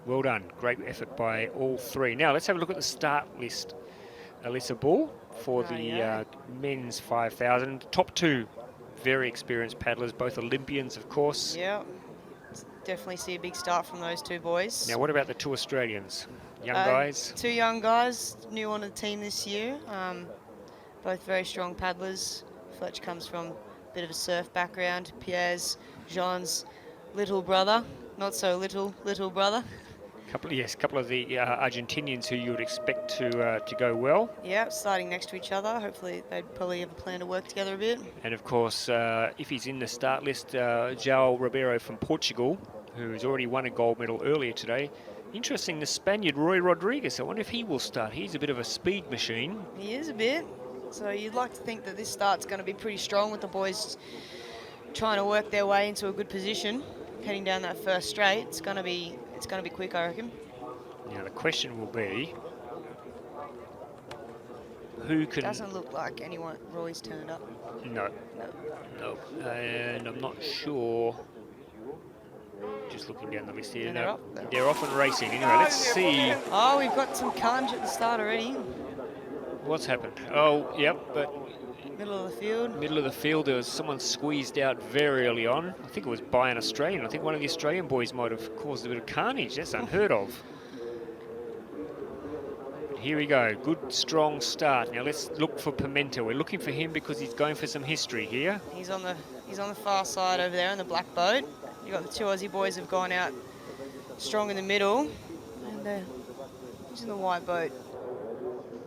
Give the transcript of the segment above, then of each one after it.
Well done. Great effort by all three. Now let's have a look at the start list. Alyssa Ball for the men's 5,000. Top two very experienced paddlers, both Olympians, of course. Yeah, definitely see a big start from those two boys. Now, what about the two Australians? Young guys? Two young guys, new on the team this year. Both very strong paddlers. Fletch comes from a bit of a surf background. Pierre's Jean's little brother, not so little brother. Couple of the Argentinians who you would expect to go well. Yeah, starting next to each other. Hopefully they'd probably have a plan to work together a bit. And of course, if he's in the start list, João Ribeiro from Portugal, who has already won a gold medal earlier today. Interesting, the Spaniard Roy Rodriguez. I wonder if he will start. He's a bit of a speed machine. He is a bit. So you'd like to think that this start's going to be pretty strong with the boys trying to work their way into a good position, heading down that first straight. It's going to be quick, I reckon. Now the question will be, who can... Doesn't look like anyone. Roy's turned up. No. And I'm not sure. Just looking down the list here. No, they're off and racing. Anyway, let's see. Oh, we've got some carnage at the start already. What's happened? Oh, yep, but... Middle of the field. Middle of the field, there was someone squeezed out very early on. I think it was by an Australian. I think one of the Australian boys might have caused a bit of carnage. That's unheard of. Here we go. Good, strong start. Now let's look for Pimenta. We're looking for him because he's going for some history here. He's on the far side over there in the black boat. You've got the two Aussie boys who've gone out strong in the middle. And he's in the white boat.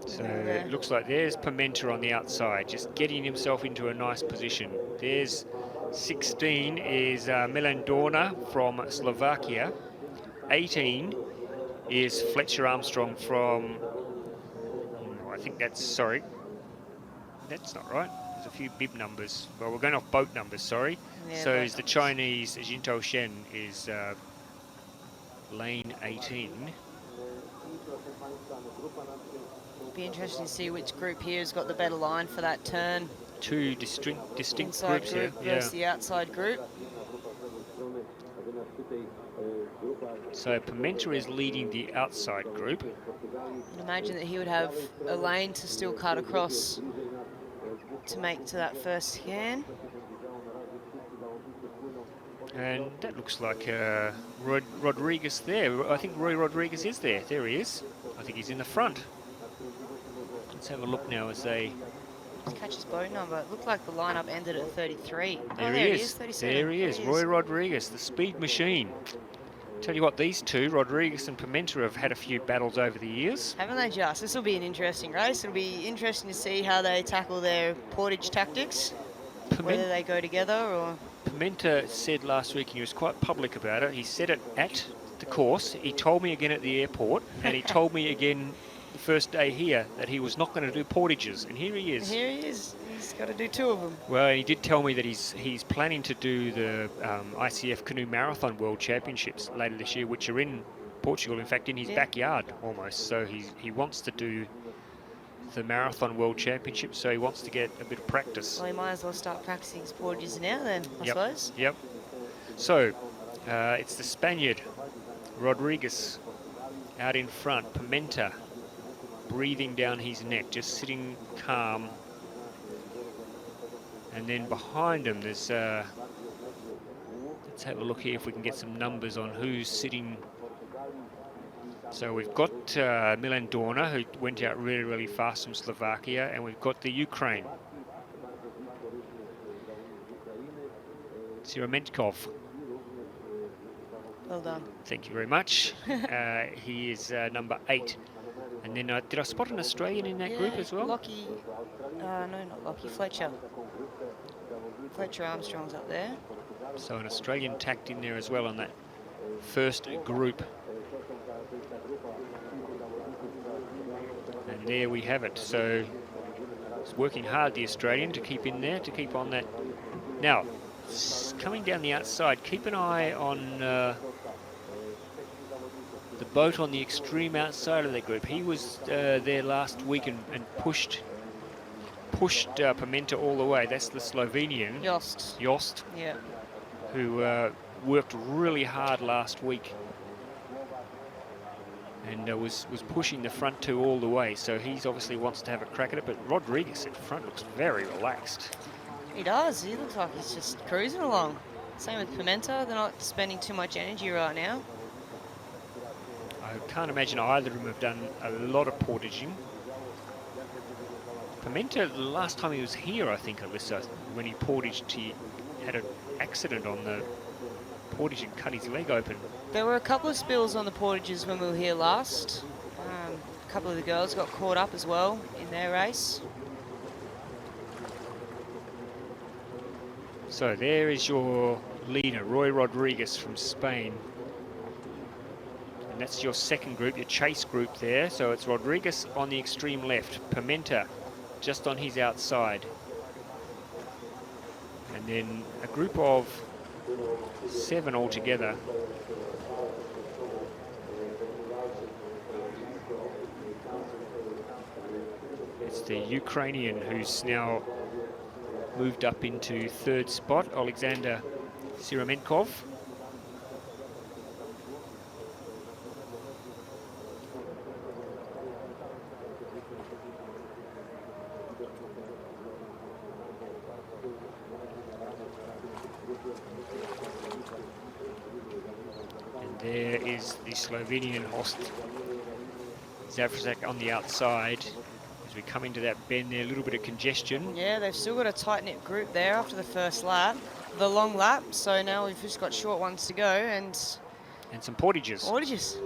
So it looks like there's Pimenta on the outside, just getting himself into a nice position. There's 16 is Milan Dorna from Slovakia. 18 is Fletcher Armstrong from, I think that's not right. There's a few bib numbers. Well, we're going off boat numbers, sorry. Yeah, so is the Chinese Jintou Shen is lane 18. Be interesting to see which group here has got the better line for that turn. Two distinct Inside groups group here. versus the outside group. So Pimenta is leading the outside group. I'd imagine that he would have a lane to still cut across to make to that first scan. And that looks like Rodriguez there. I think Roy Rodriguez is there. There he is. I think he's in the front. Let's have a look now as they... Let's catch his boat number. It looked like the lineup ended at 33. There he is. 37. There he is. Roy Rodriguez, the speed machine. Tell you what, these two, Rodriguez and Pimenta, have had a few battles over the years. Haven't they just? This will be an interesting race. It'll be interesting to see how they tackle their portage tactics, whether they go together or... Pimenta said last week, and he was quite public about it, he said it at the course, he told me again at the airport, and he told me again the first day here that he was not going to do portages, and here he is. Here he is. He's got to do two of them. Well, he did tell me that he's planning to do the ICF Canoe Marathon World Championships later this year, which are in Portugal, in fact, in his backyard almost. So he wants to do the Marathon World Championship, so he wants to get a bit of practice. Well, he might as well start practicing his portages now then, I suppose. Yep. So it's the Spaniard, Rodriguez, out in front. Pimenta breathing down his neck, just sitting calm. And then behind him there's, let's have a look here if we can get some numbers on who's sitting. So we've got Milan Dorna, who went out really, really fast from Slovakia, and we've got the Ukraine. Sirementkov. Well done. Thank you very much. He is number 8. And then, did I spot an Australian in that group as well? Lockie, no, not Lockie, Fletcher. Fletcher Armstrong's up there. So an Australian tacked in there as well on that first group. And there we have it. So it's working hard, the Australian, to keep in there, to keep on that. Now, coming down the outside, keep an eye on the boat on the extreme outside of the group. He was there last week and pushed Pimenta all the way. That's the Slovenian. Jost. Yeah. Who worked really hard last week. and was pushing the front two all the way. So he's obviously wants to have a crack at it. But Rodriguez in front looks very relaxed. He does. He looks like he's just cruising along. Same with Pimenta. They're not spending too much energy right now. I can't imagine either of them have done a lot of portaging. Pimenta, the last time he was here, I think, Alyssa, when he portaged, he had an accident on the portage and cut his leg open. There were a couple of spills on the portages when we were here last. A couple of the girls got caught up as well in their race. So there is your leader, Roy Rodriguez from Spain. And that's your second group, your chase group there. So it's Rodriguez on the extreme left, Pimenta just on his outside. And then a group of 7 altogether. It's the Ukrainian who's now moved up into 3rd spot, Alexander Siramenkov. And there is the Slovenian Jost Zakrajsek on the outside. As we come into that bend there, a little bit of congestion. Yeah, they've still got a tight-knit group there after the first lap, the long lap. So now we've just got short ones to go and some portages. Portages.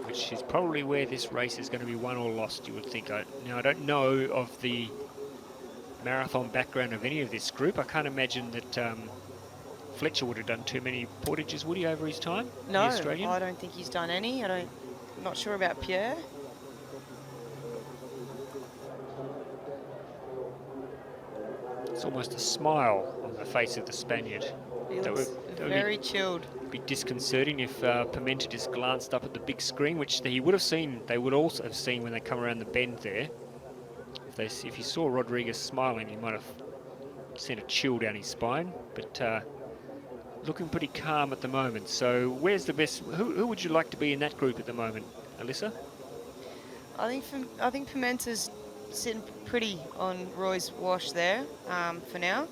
Which is probably where this race is going to be won or lost, you would think. Now, I don't know of the marathon background of any of this group. I can't imagine that Fletcher would have done too many portages, would he, over his time? No, the Australian? I don't think he's done any. I'm not sure about Pierre. It's almost a smile on the face of the Spaniard. He looks very chilled. Be disconcerting if Pimenta just glanced up at the big screen, which he would have seen. They would also have seen when they come around the bend there. If he saw Rodriguez smiling, he might have sent a chill down his spine. But looking pretty calm at the moment. So where's the best? Who would you like to be in that group at the moment, Alyssa? I think Pimenta's sitting pretty on Roy's wash there for now.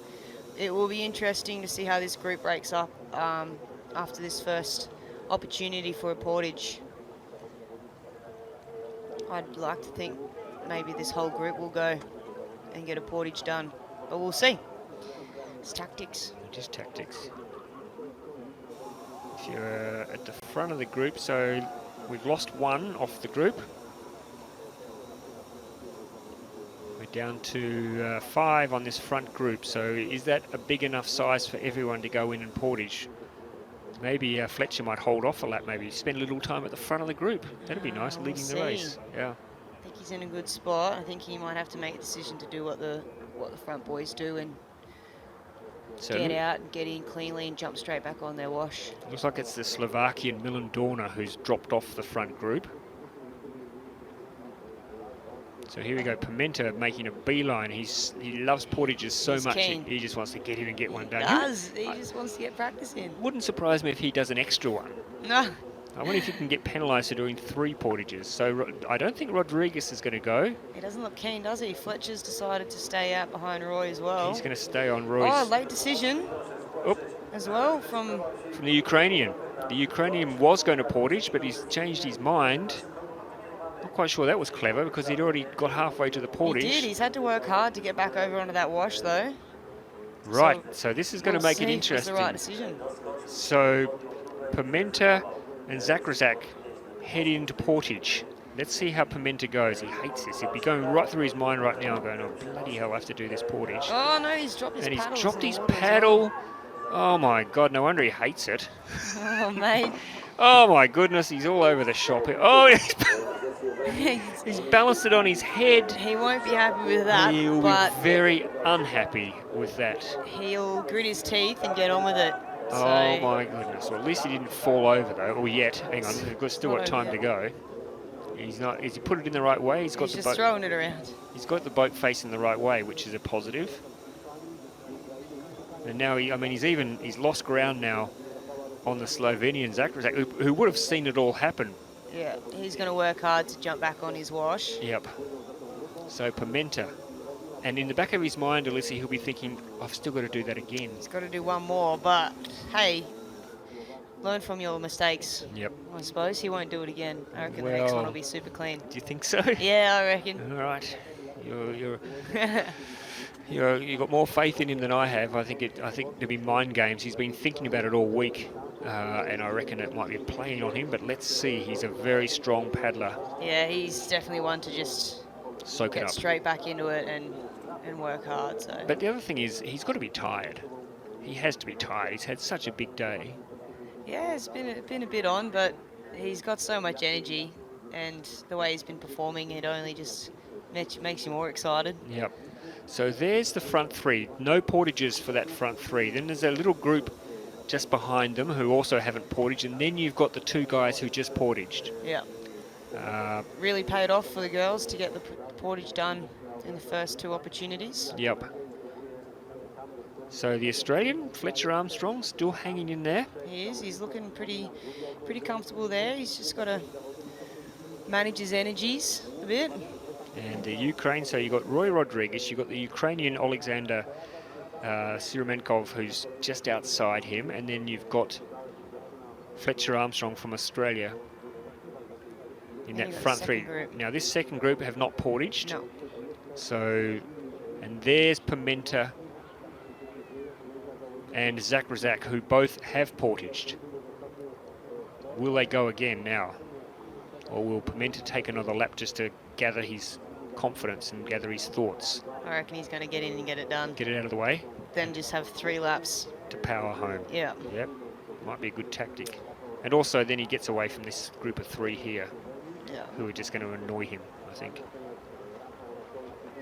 It will be interesting to see how this group breaks up after this first opportunity for a portage. I'd like to think maybe this whole group will go and get a portage done, but we'll see. It's tactics. Just tactics. If you're at the front of the group, so we've lost one off the group. We're down to 5 on this front group, so is that a big enough size for everyone to go in and portage? Maybe Fletcher might hold off a lap, maybe spend a little time at the front of the group. That'd be nice, leading the race. Yeah. I think he's in a good spot. I think he might have to make a decision to do what the front boys do and get out and get in cleanly and jump straight back on their wash. Looks like it's the Slovakian Milan Dorna who's dropped off the front group. So here we go, Pimenta making a beeline. He loves portages so much, he just wants to get in and get one done. He does, he just wants to get practice in. Wouldn't surprise me if he does an extra one. No. I wonder if he can get penalised for doing 3 portages. So I don't think Rodriguez is going to go. He doesn't look keen, does he? Fletcher's decided to stay out behind Roy as well. He's going to stay on Roy's. Oh, late decision as well from the Ukrainian. The Ukrainian was going to portage, but he's changed his mind. Not quite sure that was clever because he'd already got halfway to the portage. He did. He's had to work hard to get back over onto that wash, though. Right. So this is going to make it interesting. It's the right decision. So Pimenta and Zakrajsek head into portage. Let's see how Pimenta goes. He hates this. He'd be going right through his mind right now, going, "Oh bloody hell, I have to do this portage." Oh no, he's dropped his paddle. And he's dropped his paddle. Oh my God, no wonder he hates it. Oh mate. Oh my goodness, he's all over the shop. Oh, he's balanced it on his head. He won't be happy with that. He'll be very unhappy with that. He'll grit his teeth and get on with it. Oh my goodness. Well, at least he didn't fall over though, or yet. Hang on, we've still got time to go. He's not. Has he put it in the right way? He's got the just throwing it around. He's got the boat facing the right way, which is a positive. And now he's lost ground now on the Slovenian Zakrajsek, who would have seen it all happen Yeah, he's going to work hard to jump back on his wash. Yep. So Pimenta. And in the back of his mind, Alyssa, he'll be thinking, I've still got to do that again. He's got to do one more, but hey, learn from your mistakes. Yep. I suppose he won't do it again. I reckon the Well, next one will be super clean. Do you think so? Yeah, I reckon. All right. You've got more faith in him than I have. I think there'll be mind games. He's been thinking about it all week, and I reckon it might be playing on him. But let's see. He's a very strong paddler. Yeah, he's definitely one to just Soak it get up. straight back into it and work hard. So. But the other thing is, he's got to be tired. He has to be tired. He's had such a big day. Yeah, it's been a bit on, but he's got so much energy, and the way he's been performing, it only just makes you more excited. Yep. So there's the front three. No portages for that front three. Then there's a little group just behind them who also haven't portaged, and then you've got the two guys who just portaged. Yeah. Really paid off for the girls to get the portage done in the first two opportunities. Yep. So the Australian, Fletcher Armstrong, still hanging in there. He is. He's looking pretty comfortable there. He's just got to manage his energies a bit. And the Ukraine, so you've got Roy Rodriguez, you've got the Ukrainian Alexander Siremenkov, who's just outside him, and then you've got Fletcher Armstrong from Australia in that front three. Group. Now this second group have not portaged. No. So, and there's Pimenta and Zakrajsek, who both have portaged. Will they go again now? Or will Pimenta take another lap just to gather his confidence and gather his thoughts? I reckon he's going to get in and get it done. Get it out of the way? Then just have 3 laps. To power home. Yeah. Yep. Might be a good tactic. And also then he gets away from this group of 3 here. Yeah. Who are just going to annoy him, I think.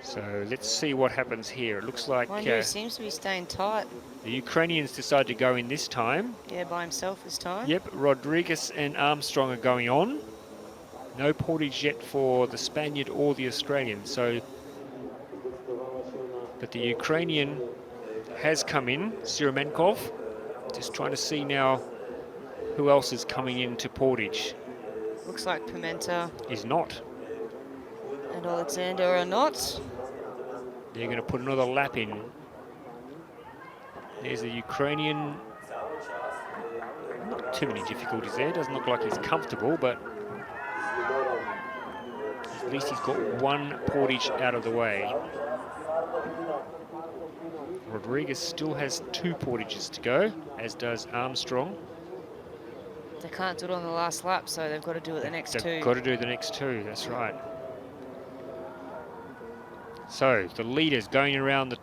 So let's see what happens here. It looks like Mind you, he seems to be staying tight. the Ukrainians decide to go in this time. Yeah, by himself this time. Yep, Rodriguez and Armstrong are going on. No portage yet for the Spaniard or the Australian. So, but the Ukrainian has come in, Siremenkov. Just trying to see now who else is coming into portage. Looks like Pimenta Is not. and Alexander are not. They're going to put another lap in. There's the Ukrainian. Not too many difficulties there. Doesn't look like he's comfortable, but at least he's got one portage out of the way. Rodriguez still has 2 portages to go, as does Armstrong. They can't do it on the last lap, so they've got to do it the next 2. They've got to do the next 2, that's right. So the leaders going around the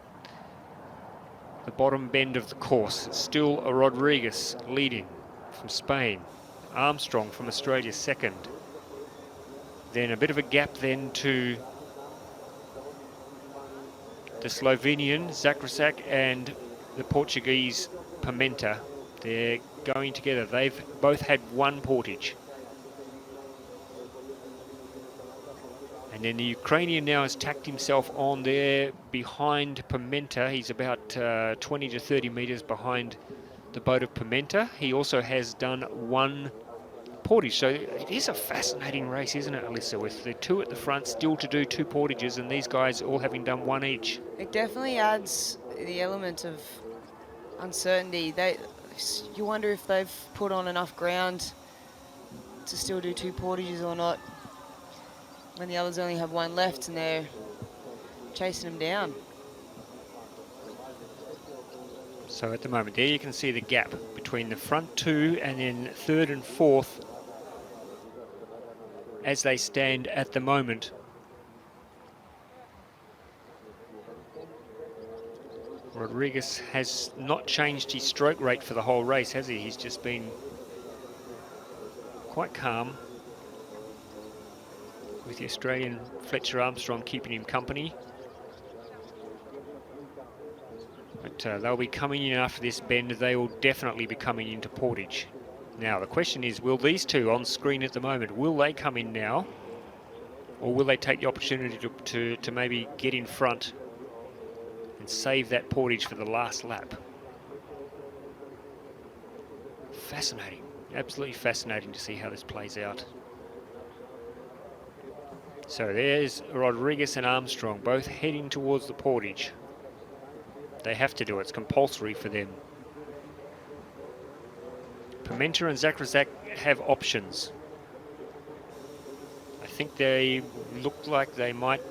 bottom bend of the course. It's still a Rodriguez leading from Spain. Armstrong from Australia second. Then a bit of a gap then to the Slovenian Zakrajsek and the Portuguese Pimenta. They're going together. They've both had 1 portage. And then the Ukrainian now has tacked himself on there behind Pimenta. He's about 20 to 30 metres behind the boat of Pimenta. He also has done 1 portage. So it is a fascinating race, isn't it, Alyssa, with the 2 at the front still to do 2 portages and these guys all having done 1 each. It definitely adds the element of uncertainty. You wonder if they've put on enough ground to still do 2 portages or not, when the others only have 1 left and they're chasing them down. So at the moment there you can see the gap between the front 2 and then 3rd and 4th as they stand at the moment. Rodriguez has not changed his stroke rate for the whole race, has he? He's just been quite calm, with the Australian Fletcher Armstrong keeping him company. But they'll be coming in after this bend. They will definitely be coming into portage. Now the question is, will these 2 on screen at the moment, will they come in now? Or will they take the opportunity to maybe get in front and save that portage for the last lap? Fascinating. Absolutely fascinating to see how this plays out. So there's Rodriguez and Armstrong, both heading towards the portage. They have to do it. It's compulsory for them. Pimenta and Zakrajsek have options. I think they look like they might...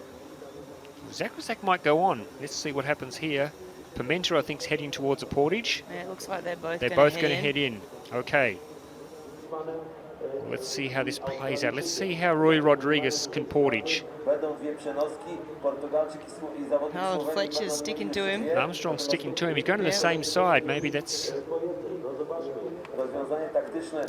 Zakrajsek might go on. Let's see what happens here. Pimenta, I think, is heading towards the portage. Yeah, it looks like they're both going to head in. Okay. Let's see how this plays out. Let's see how Roy Rodriguez can portage. Oh, Fletcher's sticking to him. Armstrong's sticking to him. He's going to the same side. Maybe that's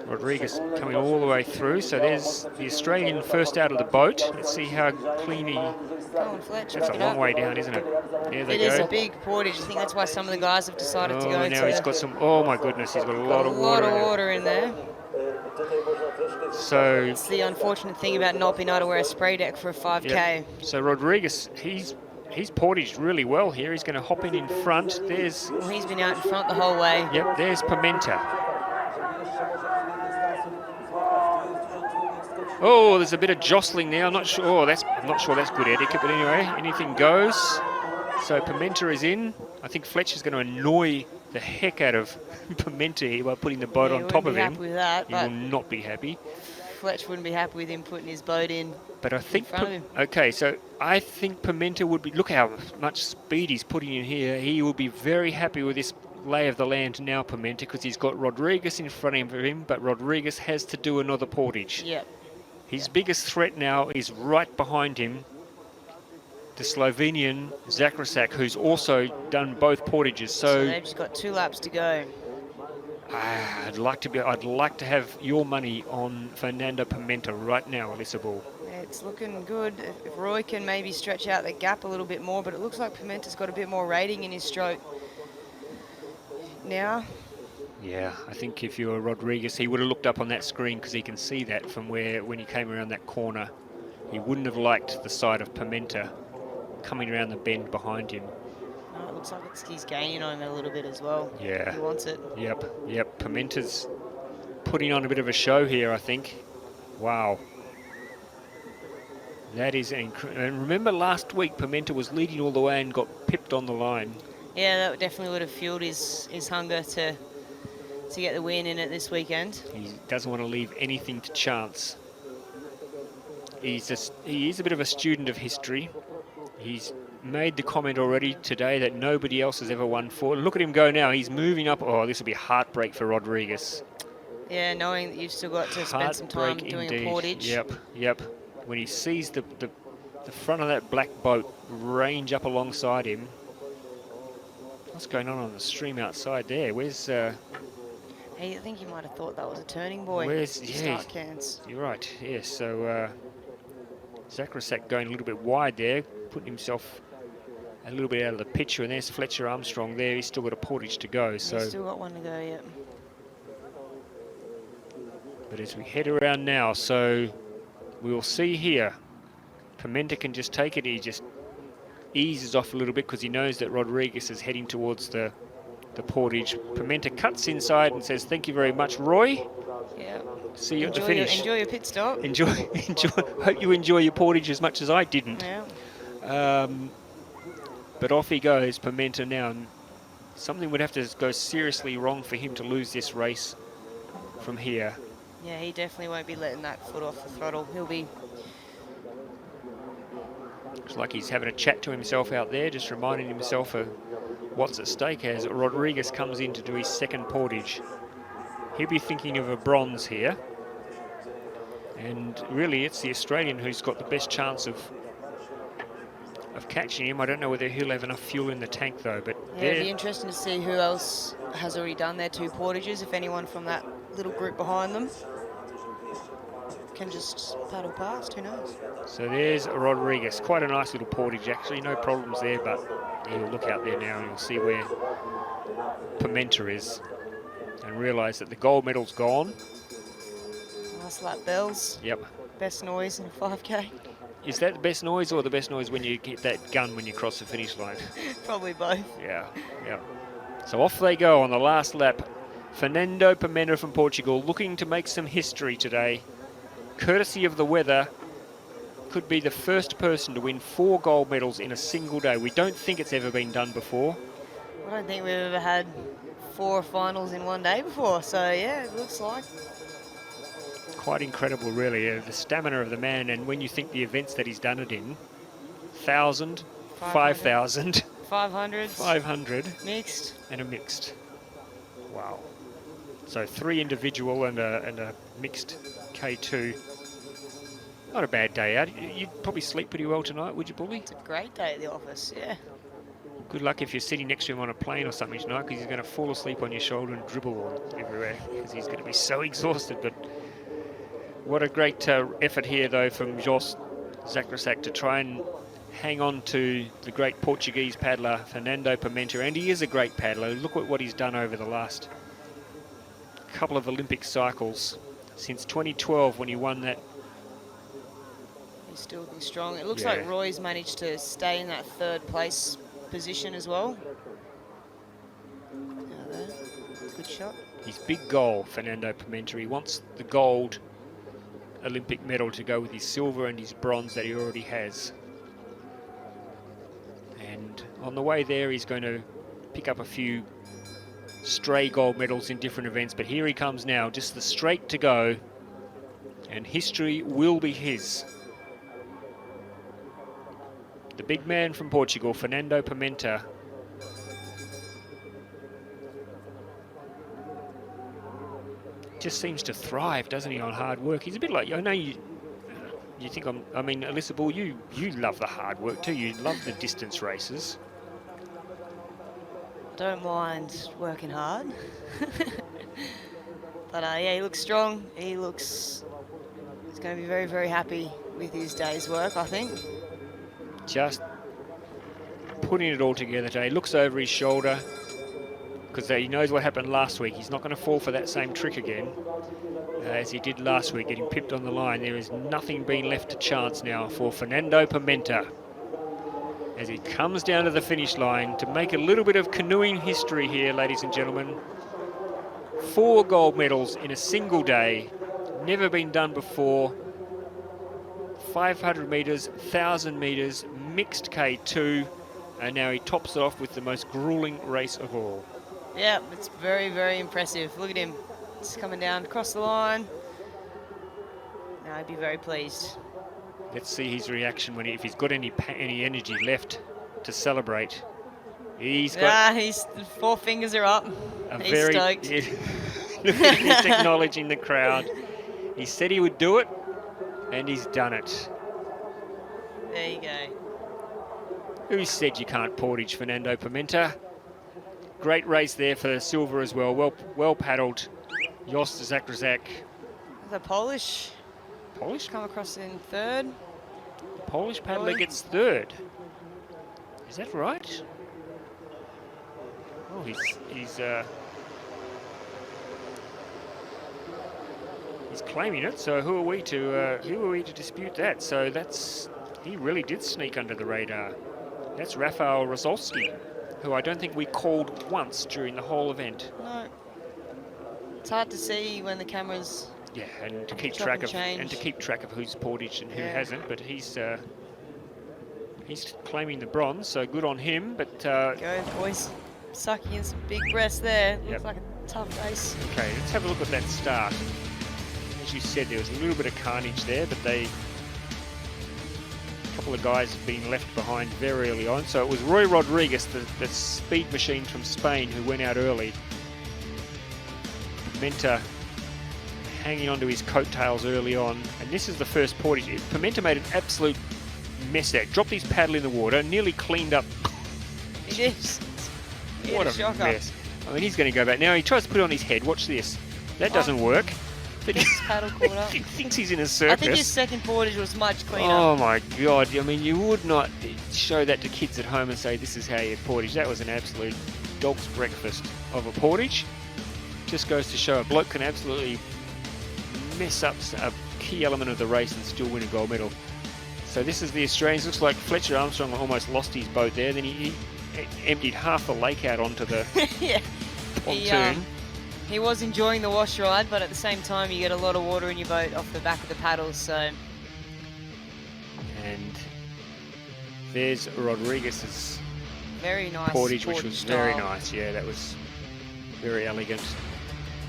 Rodriguez coming all the way through. So there's the Australian first out of the boat. Let's see how clean he... Come on, Fletcher. That's a long way down, isn't it? There they go. It is a big portage. I think that's why some of the guys have decided to go. Now he's got some... Oh my goodness, he's got a lot of water. A lot of water in there. So it's the unfortunate thing about not being able to wear a spray deck for a 5K. Yep. So Rodriguez, he's portaged really well here. He's going to hop in front. There's... Well, he's been out in front the whole way. Yep, there's Pimenta. Oh, there's a bit of jostling there. I'm not sure that's good etiquette, but anyway, anything goes. So Pimenta is in. I think Fletcher's going to annoy the heck out of Pimenta here by putting the boat on top of him. With that, he will not be happy. Fletcher wouldn't be happy with him putting his boat in. But I think okay, so I think Pimenta would be. Look how much speed he's putting in here. He will be very happy with this lay of the land now, Pimenta, because he's got Rodriguez in front of him, but Rodriguez has to do another portage. Yep. His biggest threat now is right behind him, the Slovenian Zakrajsek, who's also done both portages. So they've just got 2 laps to go. I'd like to have your money on Fernando Pimenta right now, Elisabeth. Yeah, it's looking good. If Roy can maybe stretch out the gap a little bit more, but it looks like Pimenta's got a bit more rating in his stroke now. Yeah, I think if you were Rodriguez, he would have looked up on that screen because he can see that from when he came around that corner. He wouldn't have liked the side of Pimenta coming around the bend behind him. No, it looks like he's gaining on him a little bit as well. Yeah. He wants it. Yep. Pimenta's putting on a bit of a show here, I think. Wow. That is incredible. And remember last week, Pimenta was leading all the way and got pipped on the line. Yeah, that definitely would have fueled his hunger to get the win in it this weekend. He doesn't want to leave anything to chance. He is a bit of a student of history. He's made the comment already today that nobody else has ever won for. Look at him go now. He's moving up. Oh, this will be a heartbreak for Rodriguez. Yeah, knowing that you've still got to spend some time doing a portage. Yep. When he sees the front of that black boat range up alongside him. What's going on the stream outside there? Where's... Hey, I think you might have thought that was a turning buoy. Start cans. You're right, yes. So Zakrajsek going a little bit wide there, putting himself a little bit out of the picture. And there's Fletcher Armstrong there. He's still got a portage to go. So he's still got one to go, yeah. But as we head around now, so we will see here. Pimenta can just take it. He just eases off a little bit because he knows that Rodriguez is heading towards the portage. Pimenta cuts inside and says, "Thank you very much, Roy." Yeah. See you at the finish. Enjoy your pit stop. Enjoy. Hope you enjoy your portage as much as I didn't. Yeah. But off he goes, Pimenta now. And something would have to go seriously wrong for him to lose this race from here. Yeah, he definitely won't be letting that foot off the throttle. He'll be... Looks like he's having a chat to himself out there, just reminding himself of what's at stake as Rodriguez comes in to do his second portage. He'll be thinking of a bronze here. And really, it's the Australian who's got the best chance of catching him. I don't know whether he'll have enough fuel in the tank, though. But yeah, it'd be interesting to see who else has already done their 2 portages, if anyone from that little group behind them can just paddle past, who knows. So there's Rodriguez. Quite a nice little portage, actually. No problems there, but he'll look out there now and you'll see where Pimenta is and realise that the gold medal's gone. Nice lap bells. Yep. Best noise in a 5K. Is that the best noise or the best noise when you get that gun when you cross the finish line? Probably both. Yeah. So off they go on the last lap. Fernando Pimenta from Portugal looking to make some history today. Courtesy of the weather, could be the first person to win 4 gold medals in a single day. We don't think it's ever been done before. I don't think we've ever had 4 finals in one day before, so yeah, it looks like. Quite incredible, really, the stamina of the man, and when you think the events that he's done it in, 1,000, 5,000, 500, 500, mixed, and a mixed. Wow. So 3 individual and a mixed K2. Not a bad day out. You'd probably sleep pretty well tonight, would you, Bully? It's a great day at the office, yeah. Good luck if you're sitting next to him on a plane or something tonight, because he's going to fall asleep on your shoulder and dribble all everywhere, because he's going to be so exhausted. But what a great effort here, though, from Jost Zakrajsek to try and hang on to the great Portuguese paddler, Fernando Pimenta. And he is a great paddler. Look at what he's done over the last couple of Olympic cycles. Since 2012, when he won that. He's still looking strong. It looks like Roy's managed to stay in that 3rd place position as well. Good shot. His big goal, Fernando Pimenta. He wants the gold Olympic medal to go with his silver and his bronze that he already has. And on the way there, he's going to pick up a few stray gold medals in different events. But here he comes now, just the straight to go. And history will be his. The big man from Portugal, Fernando Pimenta. Just seems to thrive, doesn't he, on hard work. He's a bit like, I know you think I mean, Alyssa Bull, you love the hard work too. You love the distance races. Don't mind working hard. But yeah, he looks strong. He's going to be very, very happy with his day's work, I think. Just putting it all together today. Looks over his shoulder, because he knows what happened last week. He's not going to fall for that same trick again as he did last week, getting pipped on the line. There is nothing being left to chance now for Fernando Pimenta as he comes down to the finish line to make a little bit of canoeing history here, ladies and gentlemen. 4 gold medals in a single day. Never been done before. 500 metres, 1,000 metres, mixed K2, and now he tops it off with the most grueling race of all. Yeah, it's very, very impressive. Look at him. It's coming down across the line. Now I'd be very pleased. Let's see his reaction when if he's got any energy left to celebrate. He's got... his 4 fingers are up. He's very, stoked. He's acknowledging the crowd. He said he would do it, and he's done it. There you go. Who said you can't portage, Fernando Pimenta? Great race there for the silver as well. Well paddled. Jost Zakrajsek. The Polish come across in 3rd. The Polish paddler gets 3rd. Is that right? Oh, he's claiming it. So who are we to dispute that? So he really did sneak under the radar. That's Rafal Rosolski, who I don't think we called once during the whole event. No. It's hard to see when the cameras. Yeah, and to keep track of who's portaged and who hasn't. But he's claiming the bronze, so good on him. But go boys, sucking in some big breaths there. Looks like a tough race. Okay, let's have a look at that start. As you said, there was a little bit of carnage there, but a couple of guys have been left behind very early on. So it was Roy Rodriguez, the speed machine from Spain, who went out early. Pimenta hanging onto his coattails early on, and this is the first portage. Pimenta made an absolute mess there. Dropped his paddle in the water, nearly cleaned up. He did. What a mess. I mean, he's going to go back. Now he tries to put it on his head. Watch this. That doesn't work. His paddle caught up. He thinks he's in a circus. I think his second portage was much cleaner. Oh my God. I mean, you would not show that to kids at home and say, this is how you portage. That was an absolute dog's breakfast of a portage. Just goes to show a bloke can absolutely mess up a key element of the race and still win a gold medal. So this is the Australians. Looks like Fletcher Armstrong almost lost his boat there. Then he emptied half the lake out onto the pontoon. He was enjoying the wash ride, but at the same time you get a lot of water in your boat off the back of the paddles, so There's Rodriguez's Very nice portage, which was very style. nice. Yeah, that was very elegant.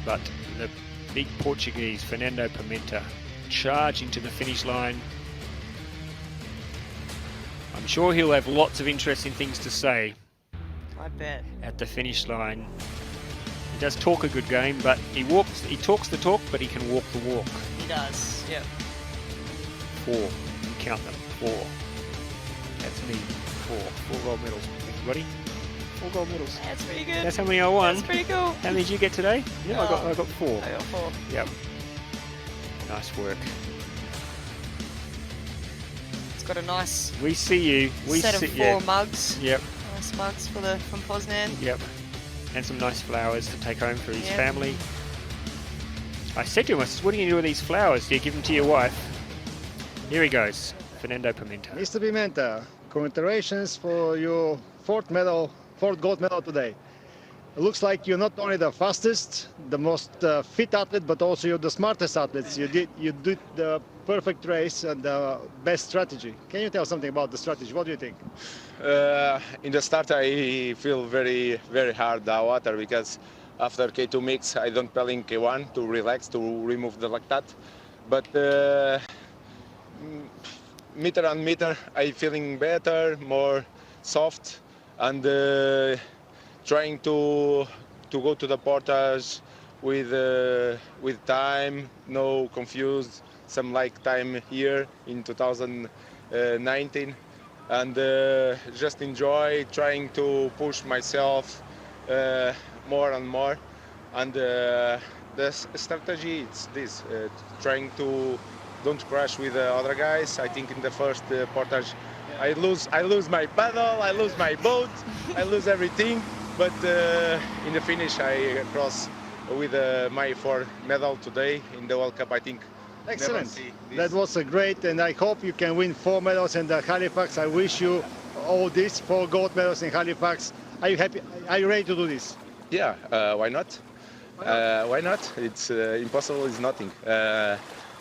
But the big Portuguese, Fernando Pimenta, charging to the finish line. I'm sure he'll have lots of interesting things to say I bet. at the finish line. He does talk a good game, but he talks the talk, but he can walk the walk. He does. Yep. 4. You count them. 4. That's me. 4 gold medals. Everybody. 4 gold medals. That's pretty good. That's how many I won. That's pretty cool. How many did you get today? Yeah, Oh. I got 4. I got 4. Yep. Nice work. It's got a nice We see you. We set see of 4 yeah. mugs. Yep. Nice mugs from Poznan. Yep. And some nice flowers to take home for his Yeah. family. I said to him, I said, what are you going to do with these flowers? Do you give them to your wife? Here he goes, Fernando Pimenta. Mr. Pimenta, congratulations for your 4th gold medal today. It looks like you're not only the fastest, the most fit athlete, but also you're the smartest athletes. You did the perfect race and the best strategy. Can you tell something about the strategy? What do you think? In the start, I feel very, very hard the water because after K2 mix, I don't pedal in K1 to relax, to remove the lactate. But meter on meter, I feeling better, more soft, and trying to go to the portage with time, no confused, some like time here in 2019, and just enjoy trying to push myself more and more. And the strategy is this: trying to don't crash with the other guys. I think in the first portage, I lose my paddle, I lose my boat, I lose everything. But in the finish, I cross with my 4th medal today in the World Cup. I think. Excellent. That was a great, and I hope you can win 4 medals in the Halifax. I wish you all this, 4 gold medals in Halifax. Are you happy? Are you ready to do this? Yeah, why not? Why not? It's impossible is nothing.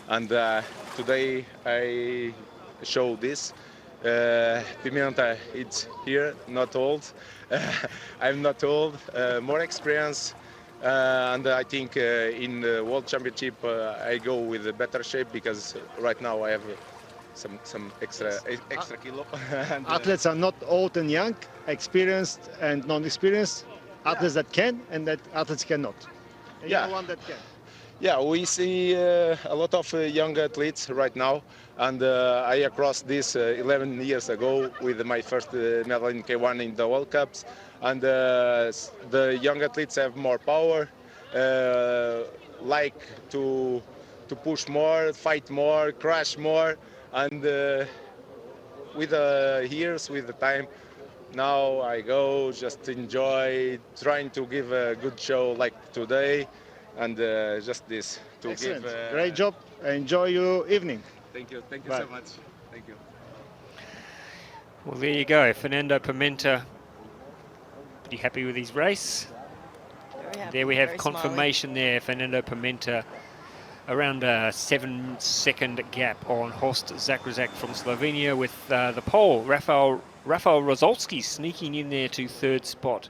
And today I show this. Pimenta, it's here, not old. I'm not old, more experience. And I think in the World Championship I go with a better shape because right now I have some extra kilo. And, Athletes are not old and young, experienced and non-experienced. Athletes that can and that athletes cannot. And Yeah. you're one that can. Yeah, we see a lot of young athletes right now, and I crossed this 11 years ago with my first medal in K1 in the World Cups, and the young athletes have more power, like to push more, fight more, crash more, and with the years, with the time, now I go just enjoy, trying to give a good show like today. And just this to Excellent. give. Great job. Enjoy your evening. Thank you Bye. so much. Thank you. Well, there you go, Fernando Pimenta. Pretty happy with his race. Very happy, There we have very confirmation there, Fernando Pimenta. Around a 7-second gap on Jost Zakrajsek from Slovenia with the Pole, Rafal Rosolski, sneaking in there to 3rd spot.